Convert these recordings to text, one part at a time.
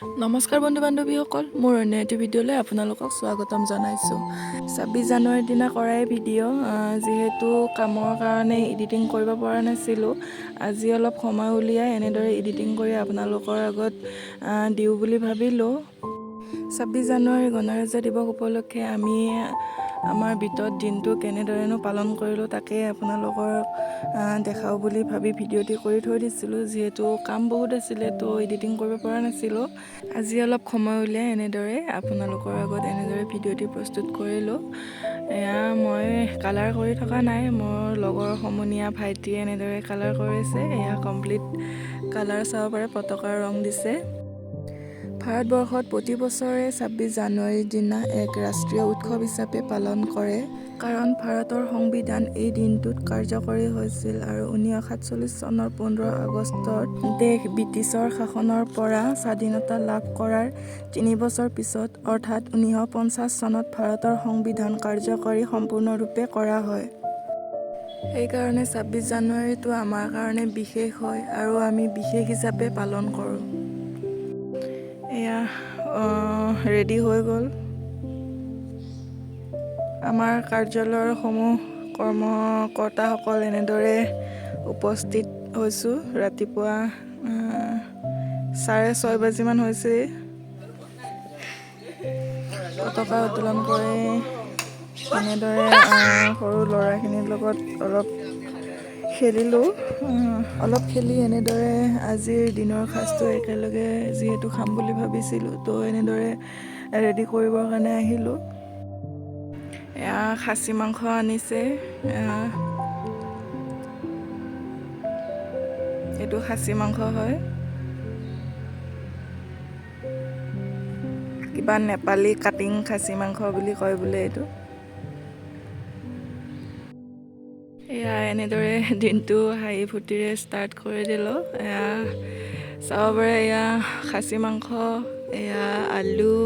নমস্কাৰ বন্ধু বান্ধৱীসকল, মোৰ অন্য এটি ভিডিঅ'লৈ আপোনালোকক স্বাগতম জনাইছোঁ। 26 জানুৱাৰীৰ দিনা কৰাই ভিডিঅ', যিহেতু কামৰ কাৰণে এডিটিং কৰিব পৰা নাছিলোঁ, আজি অলপ সময় উলিয়াই এনেদৰে এডিটিং কৰি আপোনালোকৰ আগত দিওঁ বুলি ভাবিলোঁ। 26 জানুৱাৰী গণৰাজ্য দিৱস উপলক্ষে আমি আমাৰ বিতত দিনটো কেনেদৰেনো পালন কৰিলোঁ তাকে আপোনালোকক দেখাওঁ বুলি ভাবি ভিডিঅ'টি কৰি থৈ দিছিলোঁ। যিহেতু কাম বহুত আছিলে তো এডিটিং কৰিব পৰা নাছিলোঁ, আজি অলপ সময় উলিয়াই এনেদৰে আপোনালোকৰ আগত এনেদৰে ভিডিঅ'টি প্ৰস্তুত কৰিলোঁ। এয়া মই কালাৰ কৰি থকা নাই, মোৰ লগৰ সমনীয়া ভাইটিয়ে এনেদৰে কালাৰ কৰিছে। এয়া কমপ্লিট কালাৰ চাব পাৰে, পতাকাৰ ৰং দিছে। ভাৰতবৰ্ষত প্ৰতি বছৰে 26 জানুৱাৰীৰ দিনা এক ৰাষ্ট্ৰীয় উৎসৱ হিচাপে পালন কৰে, কাৰণ ভাৰতৰ সংবিধান এই দিনটোত কাৰ্যকৰী হৈছিল আৰু 1947 চনৰ 15 আগষ্টত দেশ ব্ৰিটিছৰ শাসনৰ পৰা স্বাধীনতা লাভ কৰাৰ 3 বছৰ পিছত অৰ্থাৎ 1950 চনত ভাৰতৰ সংবিধান কাৰ্যকৰী সম্পূৰ্ণৰূপে কৰা হয়। সেইকাৰণে 26 জানুৱাৰীটো আমাৰ কাৰণে বিশেষ হয় আৰু আমি বিশেষ হিচাপে পালন কৰোঁ। এয়া ৰেডি হৈ গ'ল। আমাৰ কাৰ্যালয়ৰ সমূহ কৰ্মকৰ্তাসকল এনেদৰে উপস্থিত হৈছোঁ। ৰাতিপুৱা 6:30 বাজিমান হৈছে। পতাকা উত্তোলন কৰি এনেদৰে সৰু ল'ৰাখিনিৰ লগত অলপ খেলিলোঁ। অলপ খেলি এনেদৰে আজিৰ দিনৰ সাজটো একেলগে যিহেতু খাম বুলি ভাবিছিলোঁ, তো এনেদৰে ৰেডি কৰিবৰ কাৰণে আহিলোঁ। এয়া খাচী মাংস আনিছে, এইটো খাচী মাংস হয়। কিবা নেপালী কাটিং খাচী মাংস বুলি কয় বোলে এইটো। এয়া এনেদৰে দিনটো হাঁহি ফূৰ্তিৰে ষ্টাৰ্ট কৰি দিলোঁ। এয়া চাব পাৰে, এয়া খাচী মাংস, এয়া আলু,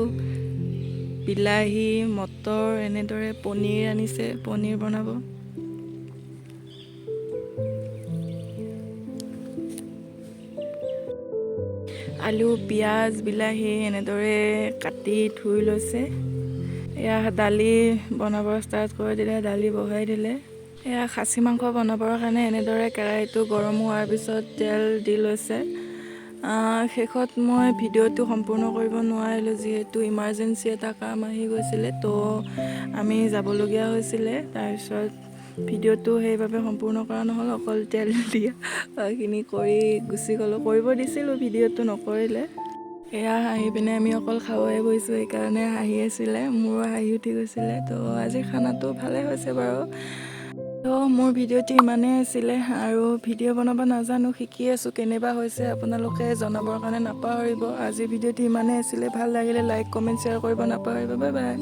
বিলাহী, মটৰ, এনেদৰে পনীৰ আনিছে, পনীৰ বনাব। আলু, পিঁয়াজ, বিলাহী এনেদৰে কাটি ধুই লৈছে। এয়া দালি বনাব ষ্টাৰ্ট কৰি দিলে, দালি বহাই দিলে। এয়া খাচী মাংস বনাবৰ কাৰণে এনেদৰে কেৰাহীটো গৰম হোৱাৰ পিছত তেল দি লৈছে। শেষত মই ভিডিঅ'টো সম্পূৰ্ণ কৰিব নোৱাৰিলোঁ, যিহেতু ইমাৰ্জেঞ্চি এটা কাম আহি গৈছিলে, তো আমি যাবলগীয়া হৈছিলে। তাৰপিছত ভিডিঅ'টো সেইবাবে সম্পূৰ্ণ কৰা নহ'ল, অকল তেল দিয়াখিনি কৰি গুচি গ'লোঁ। কৰিব দিছিলোঁ, ভিডিঅ'টো নকৰিলে। এয়া আহি পিনে আমি অকল খাবহে বহিছোঁ, সেইকাৰণে হাঁহি আছিলে, মোৰো হাঁহি উঠি গৈছিলে। তো আজিৰ খানাটো ভালে হৈছে বাৰু। তো মোৰ ভিডিঅ'টি ইমানেই আছিলে, আৰু ভিডিঅ' বনাব নাজানো, শিকি আছোঁ, কেনেবা হৈছে আপোনালোকে জনাবৰ কাৰণে নাপাহৰিব। আজিৰ ভিডিঅ'টি ইমানেই আছিলে, ভাল লাগিলে লাইক, কমেণ্ট, শ্বেয়াৰ কৰিব নাপাহৰিব। Bye bye.